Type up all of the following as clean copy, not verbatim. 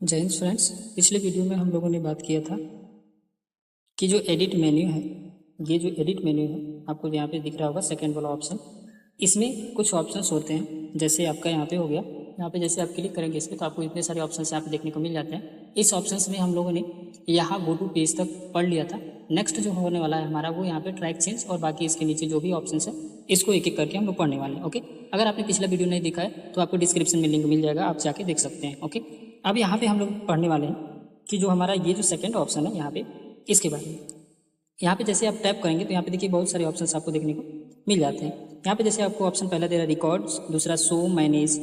जय हिंद फ्रेंड्स। पिछले वीडियो में हम लोगों ने बात किया था कि जो एडिट मेन्यू है, ये जो एडिट मेन्यू है आपको यहाँ पे दिख रहा होगा सेकंड वाला ऑप्शन। इसमें कुछ ऑप्शंस होते हैं, जैसे आपका यहाँ पे हो गया, यहाँ पे जैसे आप क्लिक करेंगे इस पर तो आपको इतने सारे ऑप्शंस यहाँ पे देखने को मिल जाते हैं। इस ऑप्शंस में हम लोगों ने यहाँ गो टू पेज तक पढ़ लिया था। नेक्स्ट जो होने वाला है हमारा वो यहाँ पे ट्रैक चेंज और बाकी इसके नीचे जो भी ऑप्शंस है इसको एक एक करके हम लोग पढ़ने वाले हैं। ओके, अगर आपने पिछला वीडियो नहीं देखा है तो आपको डिस्क्रिप्शन में लिंक मिल जाएगा, आप जाके देख सकते हैं। ओके, अब यहाँ पे हम लोग पढ़ने वाले हैं कि जो हमारा ये जो सेकंड ऑप्शन है यहाँ पे, इसके बारे में। यहाँ पे जैसे आप टैप करेंगे तो यहाँ पे देखिए बहुत सारे ऑप्शंस आपको देखने को मिल जाते हैं। यहाँ पे जैसे आपको ऑप्शन पहला दे रहा है रिकॉर्ड्स, दूसरा show, manage,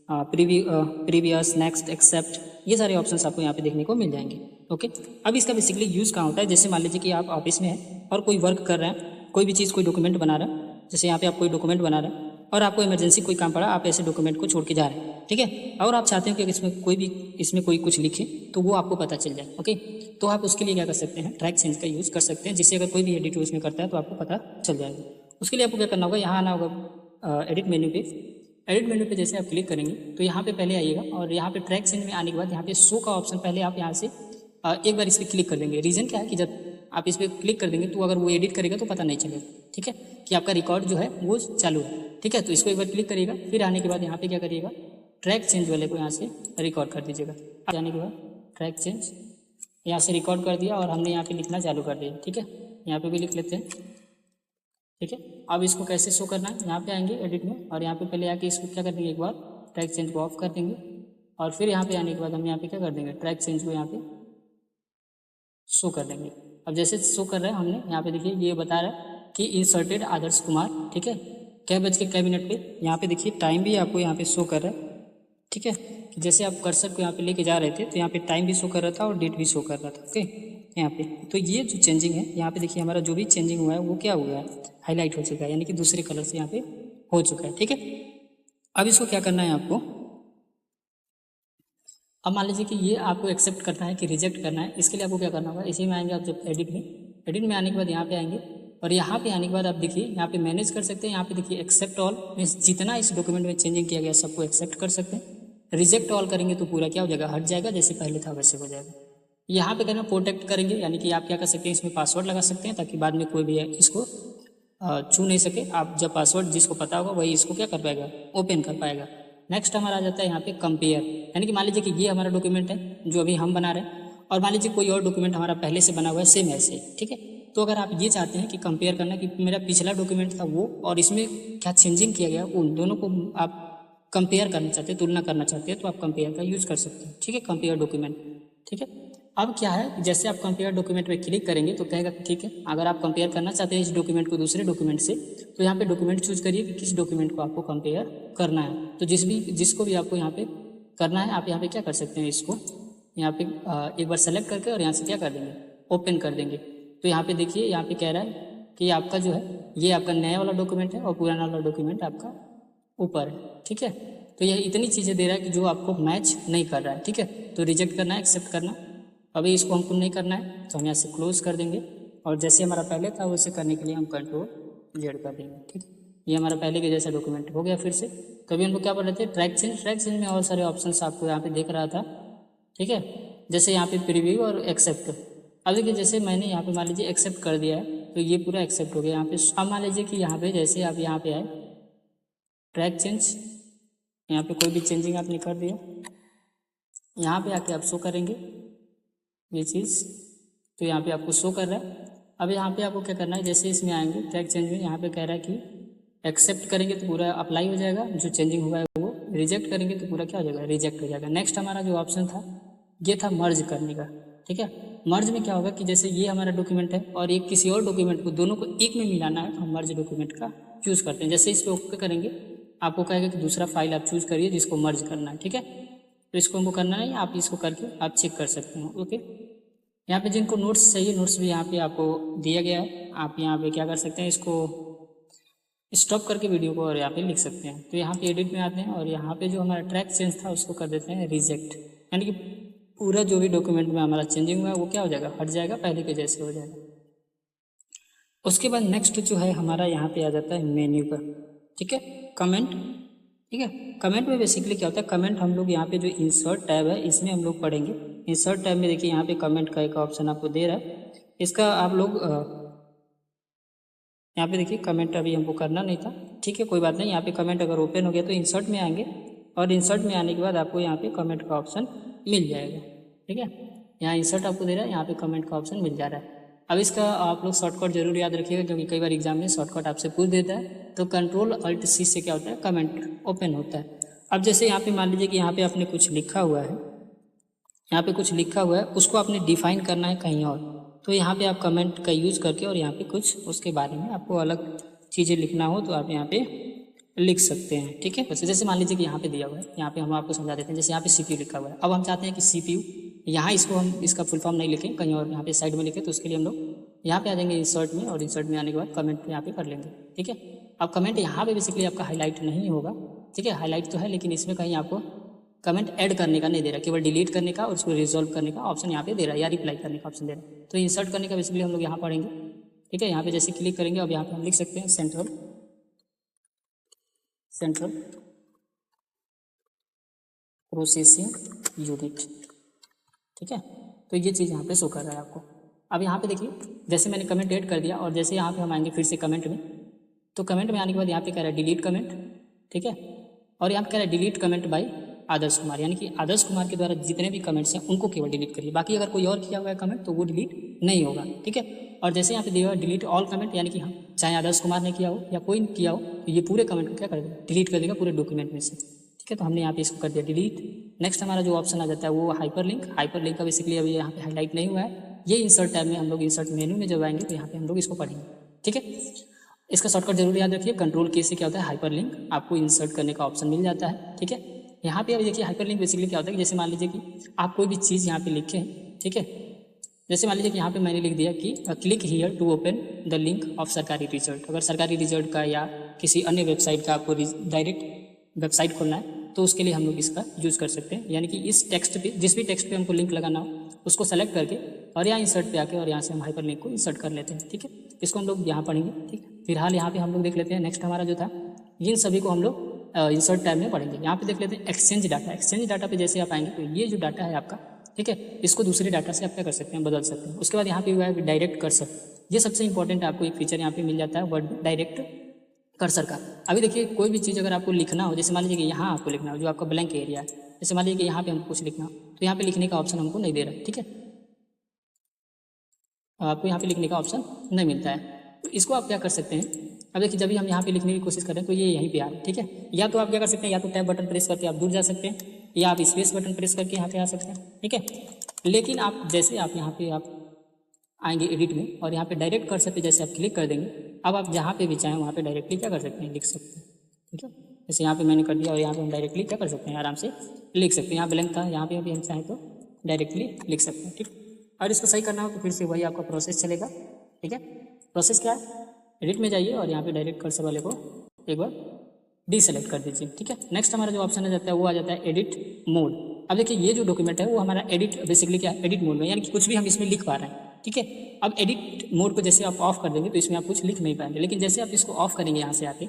previous, next, except, ये सारे ऑप्शंस आपको यहाँ पे देखने को मिल जाएंगे। ओके, अब इसका बेसिकली यूज़ कहाँ होता है, जैसे मान लीजिए कि आप ऑफिस में हैं और कोई वर्क कर रहे हैं, कोई भी चीज़, कोई डॉक्यूमेंट बना रहे हैं, जैसे यहाँ पे आप कोई डॉक्यूमेंट बना रहे हैं और आपको इमरजेंसी कोई काम पड़ा, आप ऐसे डॉक्यूमेंट को छोड़ के जा रहे हैं, ठीक है, और आप चाहते हैं कि इसमें कोई कुछ लिखे तो वो आपको पता चल जाए। ओके, तो आप उसके लिए क्या कर सकते हैं, ट्रैक चेंज का यूज़ कर सकते हैं, जिससे अगर कोई भी एडिट उसमें करता है तो आपको पता चल जाएगा। उसके लिए आपको क्या करना होगा, यहाँ आना होगा एडिट मेन्यू पे। एडिट मेन्यू पे जैसे आप क्लिक करेंगे तो यहाँ पे पहले आइएगा और यहाँ पे ट्रैक चेंज में आने के बाद यहाँ पे शो का ऑप्शन, पहले आप यहाँ से एक बार इस पर क्लिक कर देंगे। रीज़न क्या है कि जब आप इस पर क्लिक कर देंगे तो अगर वो एडिट करेगा तो पता नहीं चलेगा, ठीक है, कि आपका रिकॉर्ड जो है वो चालू है, ठीक है। तो इसको एक बार क्लिक करिएगा, फिर आने के बाद यहाँ पे क्या करिएगा, ट्रैक चेंज वाले को यहाँ से रिकॉर्ड कर दीजिएगा। जाने के बाद ट्रैक चेंज यहाँ से रिकॉर्ड कर दिया और हमने यहाँ पे लिखना चालू कर दिया, ठीक है। यहाँ पे भी लिख लेते हैं, ठीक है। अब इसको कैसे शो करना है, यहाँ पे आएंगे एडिट में और यहाँ पे पहले आके इसको क्या कर देंगे, एक बार ट्रैक चेंज को ऑफ कर देंगे और फिर यहाँ पे आने के बाद हम यहाँ पे क्या कर देंगे, ट्रैक चेंज को यहाँ पे शो कर देंगे। अब जैसे शो कर रहे हैं हमने यहाँ पे देखिए ये बता रहा है कि इंसर्टेड आदर्श कुमार, ठीक है, कै बज के कै मिनट पे। यहाँ पे देखिए टाइम भी आपको यहाँ पे शो कर रहा है, ठीक है, कि जैसे आप कर्सर को यहाँ पे लेके जा रहे थे तो यहाँ पे टाइम भी शो कर रहा था और डेट भी शो कर रहा था। ओके, यहाँ पे तो ये जो चेंजिंग है यहाँ पे देखिए हमारा जो भी चेंजिंग हुआ है वो क्या हुआ है, हाईलाइट हो चुका है, यानी कि दूसरे कलर से यहाँ पे हो चुका है, ठीक है। अब इसको क्या करना है आपको, अब मान लीजिए कि ये आपको एक्सेप्ट करना है कि रिजेक्ट करना है। इसके लिए आपको क्या करना होगा, इसी में आएंगे आप जब एडिट में आने के बाद यहाँ पे आएंगे और यहाँ पे आने के बाद आप देखिए यहाँ पे मैनेज कर सकते हैं। यहाँ पे देखिए एक्सेप्ट ऑल, मीन्स जितना इस डॉक्यूमेंट में चेंजिंग किया गया सबको एक्सेप्ट कर सकते हैं। रिजेक्ट ऑल करेंगे तो पूरा क्या हो जाएगा, हट जाएगा, जैसे पहले था वैसे हो जाएगा। यहाँ पे करना प्रोटेक्ट करेंगे, यानी कि आप क्या कर सकते हैं, इसमें पासवर्ड लगा सकते हैं ताकि बाद में कोई भी इसको छू नहीं सके। आप जब पासवर्ड जिसको पता होगा वही इसको क्या कर पाएगा, ओपन कर पाएगा। नेक्स्ट हमारा आ जाता है यहाँ पे कंपेयर, यानी कि मान लीजिए कि ये हमारा डॉक्यूमेंट है जो अभी हम बना रहे हैं और मान लीजिए कोई और डॉक्यूमेंट हमारा पहले से बना हुआ है सेम ऐसे, ठीक है। तो अगर आप ये चाहते हैं कि कंपेयर करना कि मेरा पिछला डॉक्यूमेंट था वो और इसमें क्या चेंजिंग किया गया, उन दोनों को आप कंपेयर करना चाहते हैं, तुलना करना चाहते हैं, तो आप कंपेयर का यूज़ कर सकते हैं, ठीक है, कंपेयर डॉक्यूमेंट, ठीक है। अब क्या है, जैसे आप कंपेयर डॉक्यूमेंट में क्लिक करेंगे तो कहेगा ठीक है, अगर आप कंपेयर करना चाहते हैं इस डॉक्यूमेंट को दूसरे डॉक्यूमेंट से तो यहाँ पे डॉक्यूमेंट चूज करिए कि किस डॉक्यूमेंट को आपको कंपेयर करना है। तो जिसको भी आपको यहाँ पे करना है आप यहाँ पे क्या कर सकते हैं, इसको यहाँ पे एक बार सेलेक्ट करके और यहाँ से क्या कर देंगे, ओपन कर देंगे। तो यहाँ पे देखिए यहाँ पे कह रहा है कि आपका जो है ये आपका नया वाला डॉक्यूमेंट है और पुराना वाला डॉक्यूमेंट आपका ऊपर है, ठीक है। तो यह इतनी चीज़ें दे रहा है कि जो आपको मैच नहीं कर रहा है, ठीक है। तो रिजेक्ट करना है, एक्सेप्ट करना। अभी इसको हमको नहीं करना है तो हम यहाँ से क्लोज कर देंगे और जैसे हमारा पहले था वैसे करने के लिए हम कंट्रोल Z कर देंगे, ठीक है। ये हमारा पहले के जैसा डॉक्यूमेंट हो गया फिर से। कभी हमको क्या बोल रहे थे, ट्रैक चेंज में और सारे ऑप्शंस आपको यहाँ पे देख रहा था, ठीक है। जैसे यहाँ पे प्रीव्यू और एक्सेप्ट। अब देखिए जैसे मैंने यहाँ पे मान लीजिए एक्सेप्ट कर दिया है तो ये पूरा एक्सेप्ट हो गया यहाँ पे। अब मान लीजिए कि यहाँ पे जैसे आप यहाँ पे आए ट्रैक चेंज, यहाँ पे कोई भी चेंजिंग आपने कर दिया, यहाँ पे आके आप शो करेंगे ये चीज़, तो यहाँ पे आपको शो कर रहा है। अब यहाँ पे आपको क्या करना है, जैसे इसमें आएंगे ट्रैक चेंज में, यहाँ पे कह रहा है कि एक्सेप्ट करेंगे तो पूरा अप्लाई हो जाएगा, जो चेंजिंग हुआ है वो। रिजेक्ट करेंगे तो पूरा क्या हो जाएगा, रिजेक्ट हो जाएगा। नेक्स्ट हमारा जो ऑप्शन था ये था मर्ज करने का, ठीक है। मर्ज में क्या होगा कि जैसे ये हमारा डॉक्यूमेंट है और एक किसी और डॉक्यूमेंट को, दोनों को एक में मिलाना है तो हम मर्ज डॉक्यूमेंट का चूज़ करते हैं। जैसे इस पर ओके करेंगे आपको कहेगा कि दूसरा फाइल आप चूज़ करिए जिसको मर्ज करना है, ठीक है। तो इसको हमको करना नहीं, आप इसको करके आप चेक कर सकते हैं। ओके, यहाँ पे जिनको नोट्स चाहिए, नोट्स भी यहाँ पे आपको दिया गया है। आप यहाँ पे क्या कर सकते हैं, इसको स्टॉप करके वीडियो को और यहाँ पे लिख सकते हैं। तो यहाँ पे एडिट में आते हैं और यहाँ पे जो हमारा ट्रैक चेंज था उसको कर देते हैं रिजेक्ट, यानी कि पूरा जो भी डॉक्यूमेंट में हमारा चेंजिंग हुआ है वो क्या हो जाएगा, हट जाएगा, पहले के जैसे हो जाएगा। उसके बाद नेक्स्ट जो है हमारा यहाँ पे आ जाता है मेन्यू का, ठीक है, कमेंट ठीक है। कमेंट में बेसिकली क्या होता है, कमेंट हम लोग यहाँ पे जो इंसर्ट टैब है इसमें हम लोग पढ़ेंगे। इंसर्ट टैब में देखिए यहाँ पे कमेंट का एक ऑप्शन आपको दे रहा है, इसका आप लोग यहाँ पे देखिए कमेंट अभी हमको करना नहीं था, ठीक है कोई बात नहीं। यहाँ पे कमेंट अगर ओपन हो गया तो इंसर्ट में आएंगे और इंसर्ट में आने के बाद आपको यहाँ पे कमेंट का ऑप्शन मिल जाएगा, ठीक है। यहाँ इंसर्ट आपको दे रहा है, यहाँ पे कमेंट का ऑप्शन मिल जा रहा है। अब इसका आप लोग शॉर्टकट जरूर याद रखिएगा, क्योंकि कई बार एग्जाम में शॉर्टकट आपसे पूछ देता है। तो Ctrl+Alt+C से क्या होता है, कमेंट ओपन होता है। अब जैसे यहाँ पे मान लीजिए कि यहाँ पे आपने कुछ लिखा हुआ है, यहाँ पे कुछ लिखा हुआ है, उसको आपने डिफाइन करना है कहीं और, तो यहाँ पे आप कमेंट का यूज़ करके और यहाँ पे कुछ उसके बारे में आपको अलग चीज़ें लिखना हो तो आप यहाँ पे लिख सकते हैं, ठीक है। जैसे मान लीजिए कि यहाँ पे दिया हुआ है, यहाँ पे हम आपको समझा देते हैं। जैसे यहाँ पे CPU लिखा हुआ है, अब हम चाहते हैं कि CPU यहाँ इसको हम इसका फुल फॉर्म नहीं लिखें, कहीं और यहाँ पे साइड में लिखें, तो उसके लिए हम लोग यहाँ पे आ जाएंगे इंसर्ट में, और इंसर्ट में आने के बाद कमेंट यहाँ पे कर लेंगे, ठीक है। अब कमेंट यहाँ पे बेसिकली आपका हाईलाइट नहीं होगा, ठीक है, हाईलाइट तो है लेकिन इसमें कहीं आपको कमेंट ऐड करने का नहीं दे रहा, केवल डिलीट करने का और उसको रिजॉल्व करने का ऑप्शन यहाँ पे दे रहा है, या रिप्लाई करने का ऑप्शन दे रहा है। तो इंसर्ट करने का बेसिकली हम लोग यहाँ पढ़ेंगे, ठीक है। यहाँ पे जैसे क्लिक करेंगे, अब यहाँ पे हम लिख सकते हैं सेंट्रल प्रोसेसिंग यूनिट, ठीक है। तो ये चीज़ यहाँ पे शो कर रहा है आपको। अब यहाँ पे देखिए जैसे मैंने कमेंट ऐड कर दिया, और जैसे यहाँ पे हम आएंगे फिर से कमेंट में, तो कमेंट में आने के बाद यहाँ पे कह रहा है डिलीट कमेंट, ठीक है। और यहाँ पे कह रहा है delete comment bye Adarsh Kumar, यानी कि आदर्श कुमार के द्वारा जितने भी कमेंट्स हैं उनको केवल डिलीट करिए, बाकी अगर कोई और किया हुआ है कमेंट तो वो डिलीट नहीं होगा, ठीक है। और जैसे यहाँ पे दिया हुआ डिलीट ऑल कमेंट, यानी कि हम चाहे आदर्श कुमार ने किया हो या कोई किया हो, तो ये पूरे कमेंट को क्या कर देगा, डिलीट कर देगा पूरे डॉक्यूमेंट में से, ठीक है। तो हमने यहाँ पे इसको कर दिया डिलीट। नेक्स्ट हमारा जो ऑप्शन आ जाता है वो हाइपरलिंक का बेसिकली अभी यहाँ पे हाईलाइट नहीं हुआ है, ये इंसर्ट टैब में हम लोग इंसर्ट मेनू में जब आएंगे तो यहाँ पे हम लोग इसको पढ़ेंगे, ठीक है। इसका शॉर्टकट जरूर याद रखिए, Ctrl+K से क्या होता है हाइपरलिंक, आपको इंसर्ट करने का ऑप्शन मिल जाता है, ठीक है। यहाँ पे अभी देखिए हाइपरलिंक बेसिकली क्या होता है कि जैसे मान लीजिए कि आप कोई भी चीज़ यहाँ पे लिखे हैं, ठीक है। जैसे मान लीजिए कि यहाँ पे मैंने लिख दिया कि click here to open the link of सरकारी रिजल्ट, अगर सरकारी रिजल्ट का या किसी अन्य वेबसाइट का आपको डायरेक्ट वेबसाइट खोलना है तो उसके लिए हम लोग इसका यूज़ कर सकते हैं, यानी कि इस टेक्स्ट पे जिस भी टेक्स्ट पे हमको लिंक लगाना हो उसको सेलेक्ट करके और यहाँ इंसर्ट पे आके और यहाँ से हम हाइपरलिंक को इंसर्ट कर लेते हैं, ठीक है। इसको हम लोग यहाँ पढ़ेंगे, ठीक है। फिलहाल यहाँ पे हम लोग देख लेते हैं नेक्स्ट हमारा जो था, इन सभी को हम लोग इंसर्ट टैब में पढ़ेंगे। यहाँ पे देख लेते हैं एक्सचेंज डाटा। एक्सचेंज डाटा पे जैसे आप आएंगे तो ये जो डाटा है आपका, ठीक है, इसको दूसरे डाटा से आप क्या कर सकते हैं, बदल सकते हैं। उसके बाद यहाँ पे हुआ है डायरेक्ट कर्सर, ये सबसे इंपॉर्टेंट आपको एक फीचर यहाँ पे मिल जाता है वर्ड डायरेक्ट कर्सर का। अभी देखिए कोई भी चीज़ अगर आपको लिखना हो, जैसे मान लीजिए कि यहाँ आपको लिखना हो जो आपका ब्लैंक एरिया है, जैसे मान लीजिए कि यहाँ पे हमको कुछ लिखना हो तो यहाँ पे लिखने का ऑप्शन हमको नहीं दे रहा, ठीक है, आपको यहाँ पे लिखने का ऑप्शन नहीं मिलता है। तो इसको आप क्या कर सकते हैं, अब देखिए जब भी हम यहाँ पे लिखने की कोशिश कर रहे हैं तो ये यहीं पे आ रहा है, ठीक है। या तो आप क्या कर सकते हैं, या तो टैब बटन प्रेस करके आप दूर जा सकते हैं, या आप स्पेस बटन प्रेस करके यहाँ पे आ सकते हैं, ठीक है। लेकिन आप जैसे आप यहाँ पे आप आएंगे एडिट में और यहाँ पे डायरेक्ट कर्सर पे जैसे आप क्लिक कर देंगे, अब आप जहाँ पे भी चाहें वहाँ पे डायरेक्टली क्या कर सकते हैं, लिख सकते हैं, ठीक है। जैसे यहाँ पे मैंने कर दिया और यहाँ पे हम डायरेक्टली क्या कर सकते हैं, आराम से लिख सकते हैं। यहाँ ब्लैंक था, यहाँ पे भी हम चाहें तो डायरेक्टली लिख सकते हैं, ठीक। और इसको सही करना हो तो फिर से वही आपका प्रोसेस चलेगा, ठीक है। प्रोसेस क्या है, एडिट में जाइए और यहाँ पे डायरेक्ट कर्सर वाले को एक बार डीसेलेक्ट कर दीजिए, ठीक है। नेक्स्ट हमारा जो ऑप्शन आ जाता है वो आ जाता है एडिट मोड। अब देखिए ये जो डॉक्यूमेंट है वो हमारा एडिट बेसिकली क्या है, एडिट मोड में, यानी कि कुछ भी हम इसमें लिख पा रहे हैं, ठीक है। अब एडिट मोड को जैसे आप ऑफ कर देंगे तो इसमें आप कुछ लिख नहीं पाएंगे, लेकिन जैसे आप इसको ऑफ करेंगे यहाँ से आके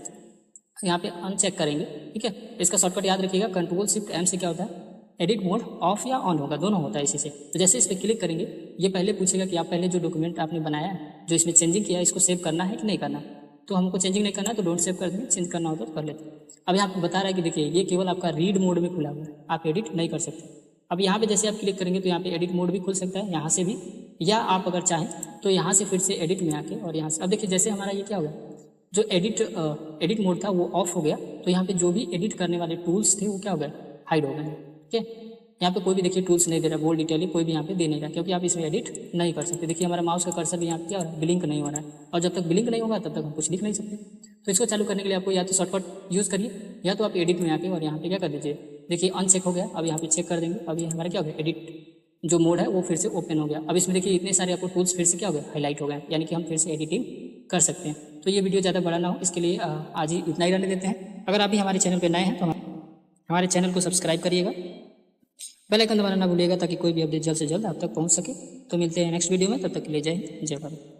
यहाँ पे अनचेक करेंगे, ठीक है। इसका शॉर्टकट याद रखिएगा, Ctrl+Shift+M से क्या होता है, एडिट मोड ऑफ या ऑन होगा, दोनों होता है इसी से। तो जैसे इस पर क्लिक करेंगे ये पहले पूछेगा कि आप पहले जो डॉक्यूमेंट आपने बनाया है, जो इसमें चेंजिंग किया है, इसको सेव करना है कि नहीं करना। तो हमको चेंजिंग नहीं करना है तो डोंट सेव कर देंगे, चेंज करना होता तो कर लेते हैं। अब यहाँ पे बता रहा है कि देखिए ये केवल आपका रीड मोड में खुला हुआ है, आप एडिट नहीं कर सकते। अब यहाँ पे जैसे आप क्लिक करेंगे तो यहाँ पे एडिट मोड भी खुल सकता है यहाँ से भी, या आप अगर चाहें तो यहाँ से फिर से एडिट में आके और यहाँ से, अब देखिए जैसे हमारा ये क्या हो गया, जो एडिट मोड था वो ऑफ हो गया, तो यहाँ पे जो भी एडिट करने वाले टूल्स थे वो क्या हो गए, हाइड हो गए, ठीक है। यहाँ पे कोई भी देखिए टूल्स नहीं दे रहा, बोल्ड डिटेल कोई भी यहाँ पे दे नहीं रहा, क्योंकि आप इसमें एडिट नहीं कर सकते। देखिए हमारा माउस का कर्सर भी यहाँ पे क्या हो रहा है, ब्लिंक नहीं हो रहा है, और जब तक ब्लिंक नहीं होगा तब तक हम कुछ लिख नहीं सकते। तो इसको चालू करने के लिए आपको या तो शॉर्टकट यूज़ करिए, या तो आप एडिट में आके और यहाँ पे क्या कर दीजिए, देखिए अनचेक हो गया, अब यहाँ पे चेक कर देंगे, अब ये हमारा क्या हो गया, एडिट जो मोड है वो फिर से ओपन हो गया। अब इसमें देखिए इतने सारे आपको टूल्स फिर से क्या हो गए, हाईलाइट हो गए, यानी कि हम फिर से एडिटिंग कर सकते हैं। तो ये वीडियो ज़्यादा बड़ा ना हो इसके लिए आज ही इतना ही रहने देते हैं। अगर आप भी हमारे चैनल पर नए हैं तो हमारे चैनल को सब्सक्राइब करिएगा, बेल आइकन दबाना ना भूलिएगा ताकि कोई भी अपडेट जल्द से जल्द आप तक पहुंच सके। तो मिलते हैं नेक्स्ट वीडियो में, तब तक के लिए जय हिंद, जय भारत।